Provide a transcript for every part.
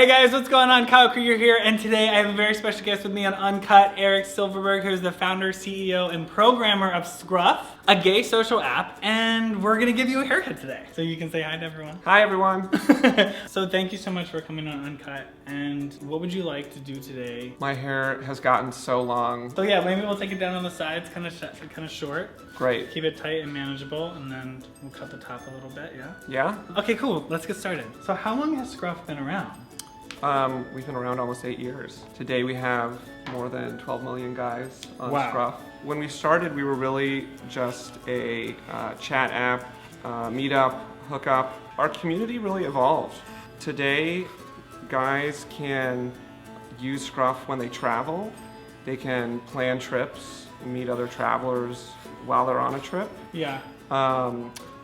Hey guys, what's going on? Krieger here, and today I have a very special guest with me on Uncut, Eric Silverberg, who's the founder, CEO, and programmer of Scruff, a gay social app, and we're gonna give you a haircut today. So you can say hi to everyone. Hi everyone. So thank you so much for coming on Uncut, and what would you like to do today? My hair has gotten so long. So yeah, maybe we'll take it down on the sides, kind of short. Great. Keep it tight and manageable, and then we'll cut the top a little bit, yeah? Yeah? Okay, cool, let's get started. So how long has Scruff been around? We've been around almost 8 years. Today we have more than 12 million guys on Wow. Scruff. When we started, we were really just a chat app, meetup, hookup. Our community really evolved. Today, guys can use Scruff when they travel. They can plan trips, meet other travelers while they're on a trip. Yeah.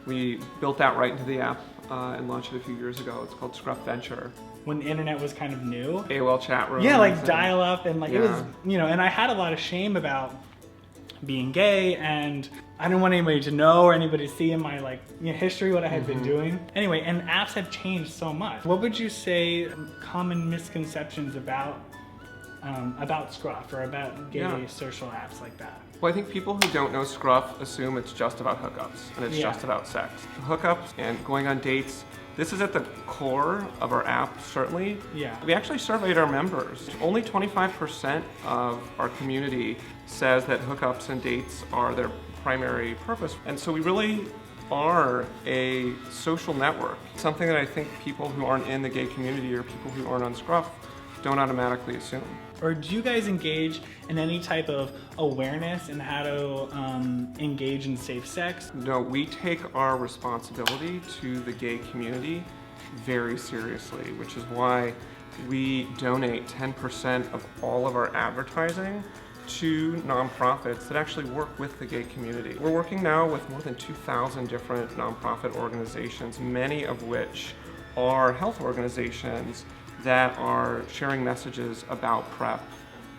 We built that right into the app and launched it a few years ago. It's called Scruff Venture. When the internet was kind of new. AOL chat rooms. Yeah, like dial up and like it was, Yeah. you know, and I had a lot of shame about being gay, and I didn't want anybody to know or anybody to see in my history what I had been doing. Anyway, and apps have changed so much. What would you say common misconceptions about Scruff or about gay social apps like that? Well, I think people who don't know Scruff assume it's just about hookups and it's just about sex. Hookups and going on dates, this is at the core of our app, certainly. Yeah. We actually surveyed our members. Only 25% of our community says that hookups and dates are their primary purpose. And so we really are a social network. Something that I think people who aren't in the gay community or people who aren't on Scruff don't automatically assume. Or do you guys engage in any type of awareness in how to engage in safe sex? No, we take our responsibility to the gay community very seriously, which is why we donate 10% of all of our advertising to nonprofits that actually work with the gay community. We're working now with more than 2,000 different nonprofit organizations, many of which are health organizations that are sharing messages about PrEP,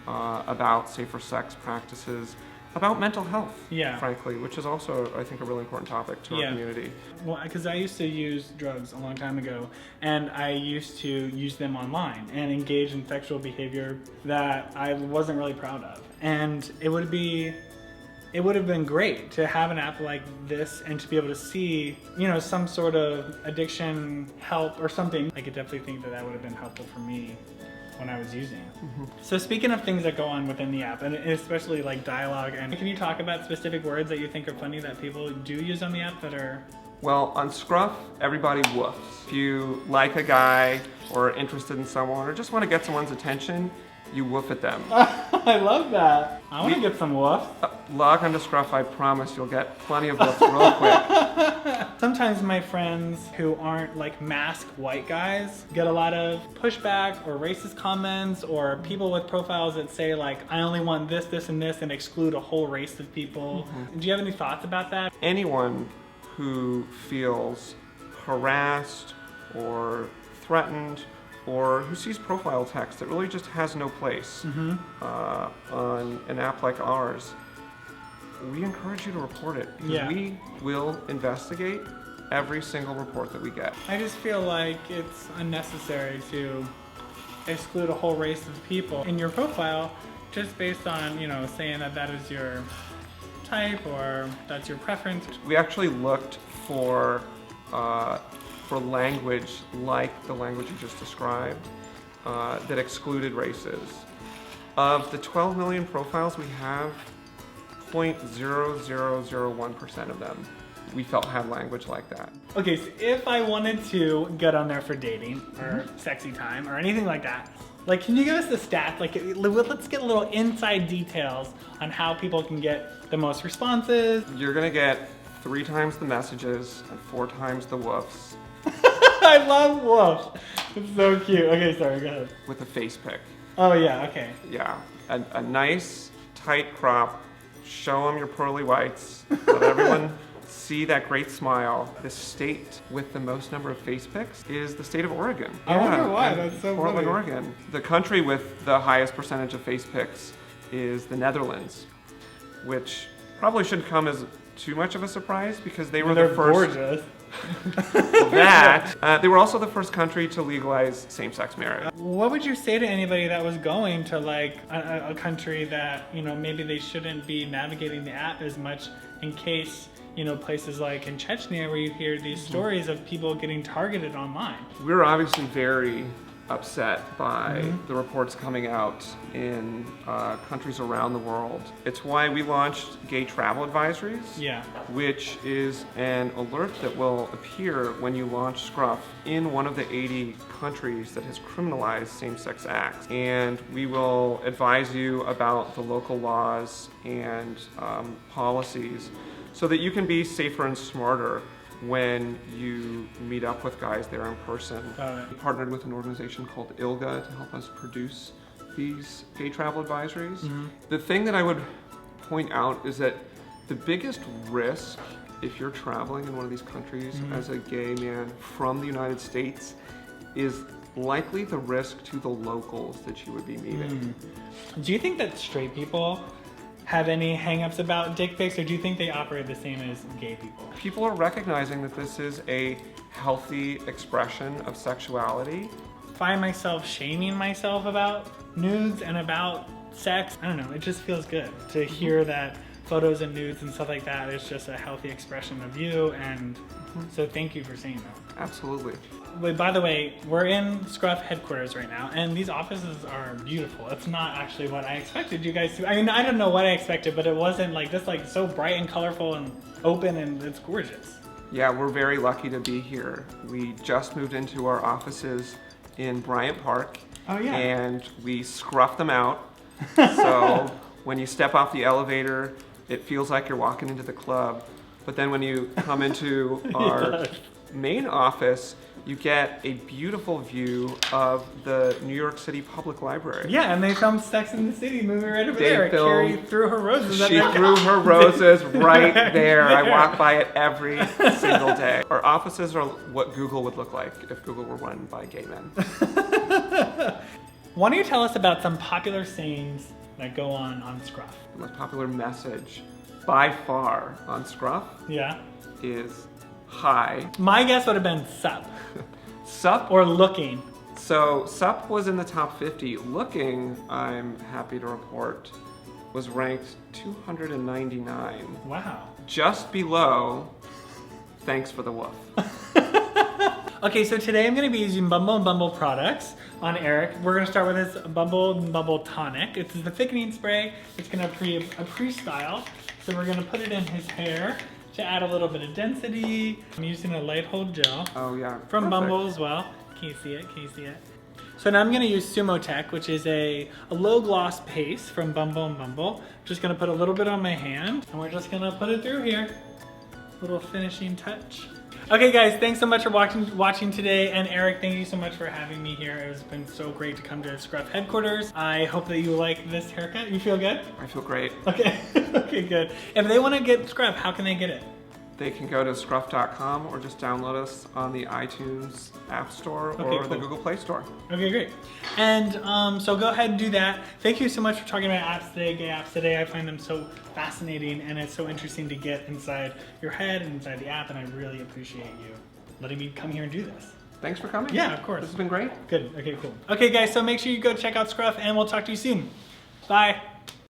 about safer sex practices, about mental health, frankly, which is also, I think, a really important topic to our community. Well, because I used to use drugs a long time ago, and I used to use them online and engage in sexual behavior that I wasn't really proud of. And it would have been great to have an app like this and to be able to see, you know, some sort of addiction help or something. I could definitely think that would have been helpful for me when I was using it. So speaking of things that go on within the app, and especially like dialogue, and can you talk about specific words that you think are funny that people do use on the app that are... Well, on Scruff, everybody woofs. If you like a guy or are interested in someone or just want to get someone's attention, you woof at them. I love that. I want to get some woof. Log onto Scruff, I promise you'll get plenty of woofs real quick. Sometimes my friends who aren't like masked white guys get a lot of pushback or racist comments, or people with profiles that say like, I only want this, this, and this, and exclude a whole race of people. Do you have any thoughts about that? Anyone who feels harassed or threatened or who sees profile text that really just has no place on an app like ours, we encourage you to report it. Because we will investigate every single report that we get. I just feel like it's unnecessary to exclude a whole race of people in your profile just based on, you know, saying that that is your type or that's your preference. We actually looked for language like the language you just described that excluded races. Of the 12 million profiles we have, 0.0001% of them we felt had language like that. Okay, so if I wanted to get on there for dating or sexy time or anything like that, like, can you give us the stats? Like, let's get a little inside details on how people can get the most responses. You're gonna get 3 times the messages and 4 times the woofs. I love wolf. It's so cute. Okay, sorry, go ahead. With a face pic. Oh yeah, okay. Yeah, a nice tight crop. Show them your pearly whites. Let everyone see that great smile. The state with the most number of face pics is the state of Oregon. I wonder why. That's so Portland, funny. Oregon. The country with the highest percentage of face pics is the Netherlands, which probably shouldn't come as too much of a surprise because they were the first. Gorgeous. They were also the first country to legalize same-sex marriage. What would you say to anybody that was going to like a country that, you know, maybe they shouldn't be navigating the app as much in case, you know, places like in Chechnya where you hear these stories of people getting targeted online? We're obviously very upset by the reports coming out in countries around the world. It's why we launched gay travel advisories, which is an alert that will appear when you launch Scruff in one of the 80 countries that has criminalized same-sex acts. And we will advise you about the local laws and policies so that you can be safer and smarter when you meet up with guys there in person. We partnered with an organization called ILGA to help us produce these gay travel advisories. The thing that I would point out is that the biggest risk if you're traveling in one of these countries as a gay man from the United States is likely the risk to the locals that you would be meeting. Do you think that straight people have any hang-ups about dick pics, or do you think they operate the same as gay people? People are recognizing that this is a healthy expression of sexuality. Find myself shaming myself about nudes and about sex. I don't know, it just feels good to hear that photos and nudes and stuff like that is just a healthy expression of you, and so thank you for saying that. Absolutely. Wait, by the way, we're in Scruff headquarters right now, and these offices are beautiful. It's not actually what I expected you guys to. I mean, I don't know what I expected, but it wasn't like this, like so bright and colorful and open, and it's gorgeous. Yeah, we're very lucky to be here. We just moved into our offices in Bryant Park. Oh yeah. And we scruffed them out. So when you step off the elevator, it feels like you're walking into the club. But then when you come into our main office, you get a beautiful view of the New York City Public Library. Yeah, and they filmed Sex in the City movie right over there. Carrie threw her roses. She threw her roses right there. I walk by it every single day. Our offices are what Google would look like if Google were run by gay men. Why don't you tell us about some popular sayings that go on Scruff? The most popular message by far on Scruff is hi. My guess would have been sup. Sup? Or looking. So sup was in the top 50. Looking, I'm happy to report, was ranked 299. Wow. Just below, thanks for the woof. Okay, so today I'm going to be using Bumble and Bumble products on Eric. We're going to start with this Bumble and Bumble Tonic. It's the thickening spray. It's going to be a pre-style. So we're going to put it in his hair to add a little bit of density. I'm using a light hold gel. Oh yeah. From Perfect. Bumble as well. Can you see it? Can you see it? So now I'm going to use Sumo Tech, which is a low gloss paste from Bumble and Bumble. I'm just going to put a little bit on my hand, and we're just going to put it through here. Little finishing touch. Okay guys, thanks so much for watching today, and Eric, thank you so much for having me here. It has been so great to come to Scruff headquarters. I hope that you like this haircut. You feel good? I feel great. Okay, okay, good. If they want to get Scruff, how can they get it? They can go to scruff.com or just download us on the iTunes App Store or the Google Play Store. Okay, great. And so go ahead and do that. Thank you so much for talking about apps today, gay apps today. I find them so fascinating, and it's so interesting to get inside your head and inside the app, and I really appreciate you letting me come here and do this. Thanks for coming. Yeah, of course. This has been great. Good. Okay, cool. Okay, guys, so make sure you go check out Scruff, and we'll talk to you soon. Bye.